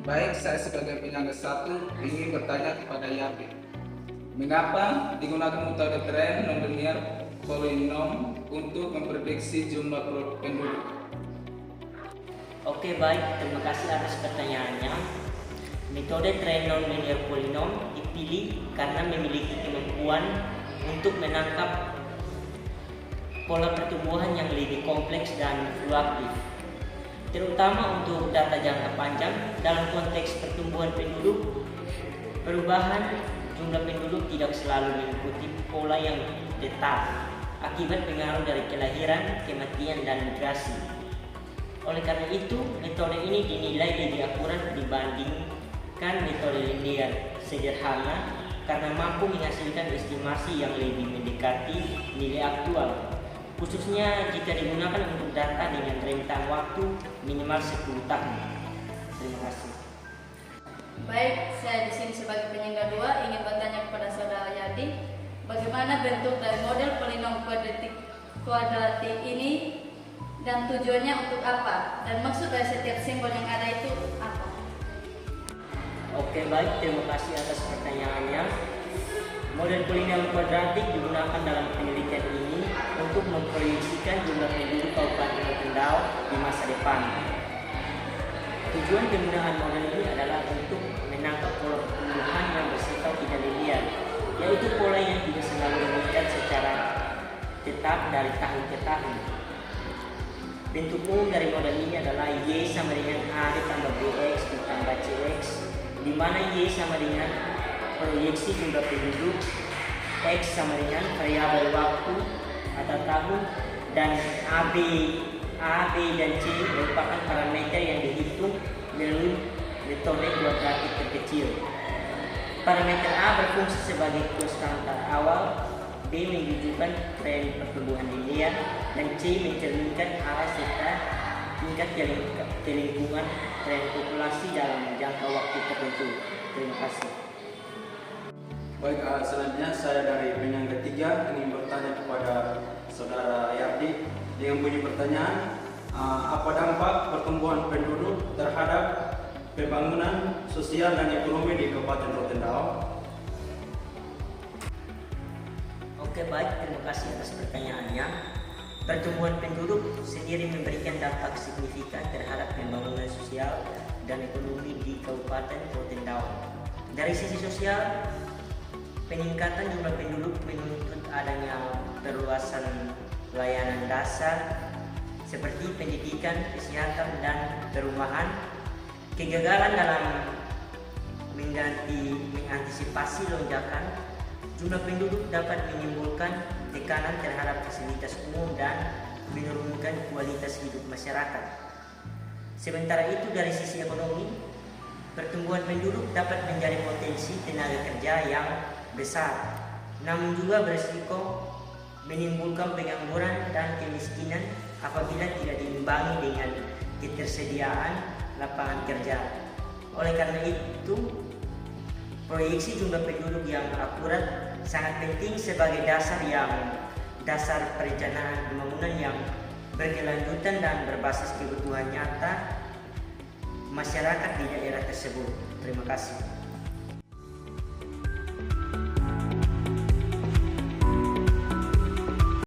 Baik, saya sebagai penyangga satu ingin bertanya kepada Yapi. Mengapa digunakan metode tren nonlinear polinom untuk memprediksi jumlah penduduk? Oke, baik, terima kasih atas pertanyaannya. Metode tren nonlinear polinom dipilih karena memiliki kemampuan untuk menangkap pola pertumbuhan yang lebih kompleks dan fluktuatif, terutama untuk data jangka panjang. Dalam konteks pertumbuhan penduduk, perubahan jumlah penduduk tidak selalu mengikuti pola yang tetap akibat pengaruh dari kelahiran, kematian, dan migrasi. Oleh karena itu, metode ini dinilai lebih akurat dibandingkan metode linear sederhana karena mampu menghasilkan estimasi yang lebih mendekati nilai aktual, khususnya jika digunakan untuk data dengan rentang waktu minimal 10 tahun. Terima kasih. Baik, saya di sini sebagai penyangga dua ingin bertanya kepada saudara Yadi, bagaimana bentuk dari model polinom kuadratik ini dan tujuannya untuk apa, dan maksud dari setiap simbol yang ada itu apa? Oke, baik, terima kasih atas pertanyaannya. Model polinom kuadratik digunakan dalam penelitian ini untuk memproyeksikan jumlah penduduk Kabupaten Rotendao di masa depan. Tujuan penggunaan model ini adalah untuk menangkap pola pertumbuhan yang bersifat tidak linear, yaitu pola yang tidak selalu meningkat secara tetap dari tahun ke tahun. Bentuk umum dari model ini adalah Y sama dengan A ditambah BX ditambah CX, di mana Y sama dengan proyeksi jumlah penduduk, X sama dengan variabel waktu atau tahun, dan A, B, dan C merupakan parameter yang dihitung melalui metode kuadratik terkecil. Parameter A berfungsi sebagai konstanta awal, B menunjukkan tren pertumbuhan linear, dan C mencerminkan arah serta tingkat kelingkungan tren populasi dalam jangka waktu tertentu. Terima kasih. Baik, selanjutnya saya dari penyangga tiga ingin bertanya kepada saudara Yardi dengan bunyi pertanyaan, apa dampak pertumbuhan penduduk terhadap pembangunan sosial dan ekonomi di Kabupaten Rotendao? Oke, baik, terima kasih atas pertanyaannya. Pertumbuhan penduduk sendiri memberikan dampak signifikan terhadap pembangunan sosial dan ekonomi di Kabupaten Rotendao. Dari sisi sosial, peningkatan jumlah penduduk menuntut adanya perluasan layanan dasar seperti pendidikan, kesehatan, dan perumahan. Kegagalan dalam mengantisipasi lonjakan jumlah penduduk dapat menimbulkan tekanan terhadap fasilitas umum dan menurunkan kualitas hidup masyarakat. Sementara itu, dari sisi ekonomi, pertumbuhan penduduk dapat menjadi potensi tenaga kerja yang besar, namun juga berisiko menimbulkan pengangguran dan kemiskinan apabila tidak diimbangi dengan ketersediaan lapangan kerja. Oleh karena itu, proyeksi jumlah penduduk yang akurat sangat penting sebagai dasar perencanaan pembangunan yang berkelanjutan dan berbasis kebutuhan nyata masyarakat di daerah tersebut. Terima kasih.